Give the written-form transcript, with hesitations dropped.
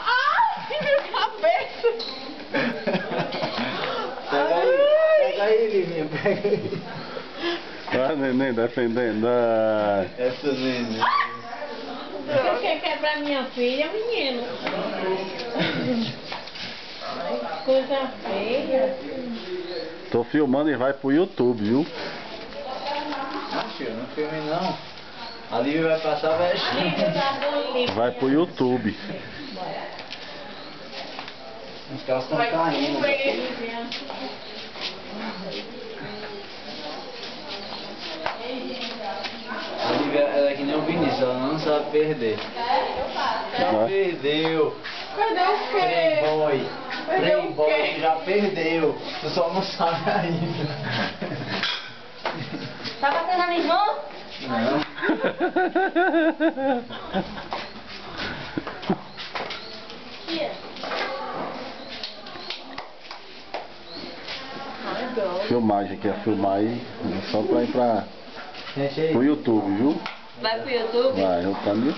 Ai, minha cabeça! Pega aí, Livinha, pega aí. Ah, neném, defendendo. Ah. Essa neném. Você quer quebrar minha filha, menino? Ai, que coisa feia. Tô filmando e vai pro YouTube, viu? Não, filho, não filme não. A Lívia vai passar, vai achar. Vai pro YouTube. Os carros estão Vai caindo. comer. A Lívia, ela é que nem o Vinícius, ela não sabe perder. Já perdeu. Cadê o quê? Playboy. Perdeu o Playboy quê? já perdeu. Tu só não sabe ainda. Tá batendo na minha irmã? Não. Filmagem aqui, filmar aí. Só pra ir Gente aí. pro YouTube, viu? Vai pro YouTube? Vai, eu também.